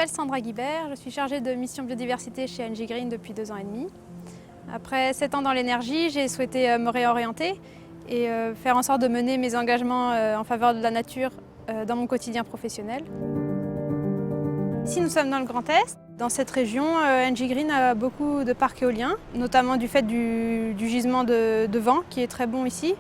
m'appelle Sandra Guibert, je suis chargée de mission biodiversité chez NG Green depuis 2 ans et demi. Après 7 ans dans l'énergie, j'ai souhaité me réorienter et faire en sorte de mener mes engagements en faveur de la nature dans mon quotidien professionnel. Ici, nous sommes dans le Grand Est. Dans cette région, NG Green a beaucoup de parcs éoliens, notamment du fait du gisement de vent qui est très bon ici.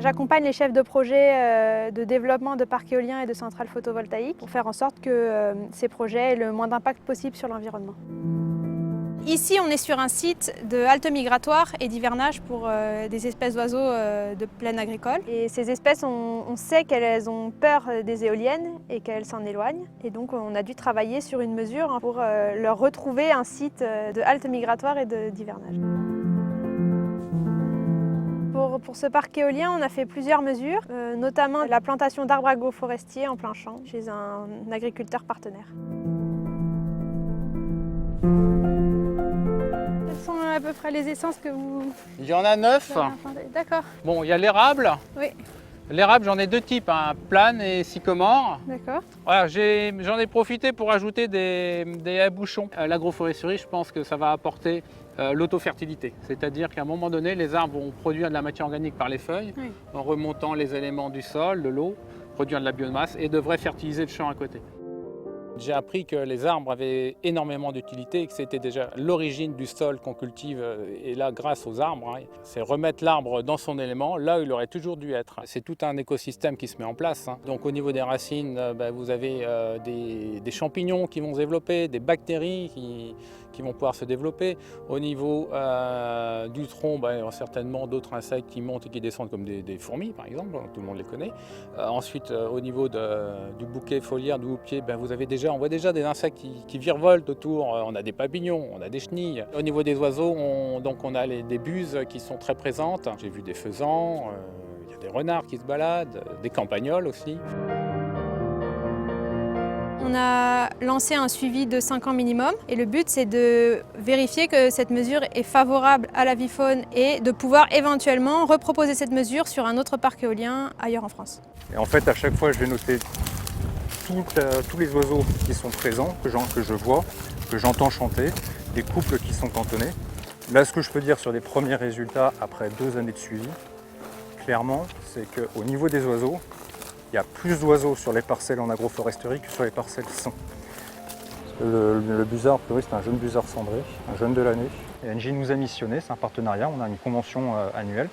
J'accompagne les chefs de projet de développement de parcs éoliens et de centrales photovoltaïques pour faire en sorte que ces projets aient le moins d'impact possible sur l'environnement. Ici, on est sur un site de halte migratoire et d'hivernage pour des espèces d'oiseaux de plaine agricole. Et ces espèces, on sait qu'elles ont peur des éoliennes et qu'elles s'en éloignent. Et donc, on a dû travailler sur une mesure pour leur retrouver un site de halte migratoire et d'hivernage. Pour ce parc éolien, on a fait plusieurs mesures, notamment la plantation d'arbres agroforestiers en plein champ chez un agriculteur partenaire. Quelles sont à peu près les essences que vous... Il y en a 9. D'accord. Bon, il y a l'érable. Oui. L'érable, j'en ai 2 types, plane et sycomore. D'accord. Voilà, j'en ai profité pour ajouter des haies bouchons. L'agroforesterie, je pense que ça va apporter l'autofertilité. C'est-à-dire qu'à un moment donné, les arbres vont produire de la matière organique par les feuilles, Oui. en remontant les éléments du sol, de l'eau, produire de la biomasse et devraient fertiliser le champ à côté. J'ai appris que les arbres avaient énormément d'utilité et que c'était déjà l'origine du sol qu'on cultive. Et là, grâce aux arbres, c'est remettre l'arbre dans son élément, là où il aurait toujours dû être. C'est tout un écosystème qui se met en place. Donc au niveau des racines, vous avez des champignons qui vont se développer, des bactéries qui vont pouvoir se développer. Au niveau du tronc, il y aura certainement d'autres insectes qui montent et qui descendent comme des fourmis, par exemple, tout le monde les connaît. Ensuite, au niveau du bouquet foliaire, du houppier, on voit déjà des insectes qui virevoltent autour. On a des papillons, on a des chenilles. Au niveau des oiseaux, on a des buses qui sont très présentes. J'ai vu des faisans, il y a des renards qui se baladent, des campagnols aussi. On a lancé un suivi de 5 ans minimum et le but c'est de vérifier que cette mesure est favorable à la vie faune et de pouvoir éventuellement reproposer cette mesure sur un autre parc éolien ailleurs en France. Et en fait, à chaque fois, je vais noter tous les oiseaux qui sont présents, que je vois, que j'entends chanter, des couples qui sont cantonnés. Là, ce que je peux dire sur les premiers résultats après 2 années de suivi, clairement, c'est qu'au niveau des oiseaux, il y a plus d'oiseaux sur les parcelles en agroforesterie que sur les parcelles sans. Le busard, a priori, c'est un jeune busard cendré, un jeune de l'année. Et NG nous a missionné, c'est un partenariat, on a une convention annuelle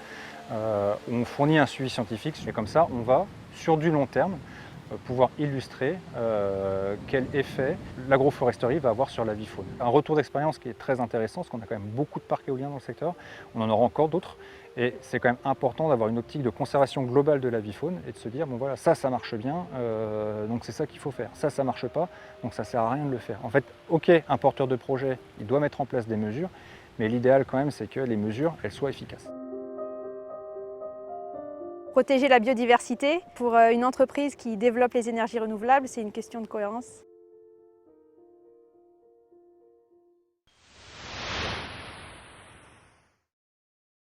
où on fournit un suivi scientifique et comme ça, on va, sur du long terme, pouvoir illustrer quel effet l'agroforesterie va avoir sur la vie faune. Un retour d'expérience qui est très intéressant, parce qu'on a quand même beaucoup de parcs éoliens dans le secteur, on en aura encore d'autres, et c'est quand même important d'avoir une optique de conservation globale de la vie faune et de se dire, bon voilà, ça marche bien, donc c'est ça qu'il faut faire. Ça marche pas, donc ça sert à rien de le faire. En fait, ok, un porteur de projet, il doit mettre en place des mesures, mais l'idéal quand même, c'est que les mesures, elles soient efficaces. Protéger la biodiversité pour une entreprise qui développe les énergies renouvelables, c'est une question de cohérence.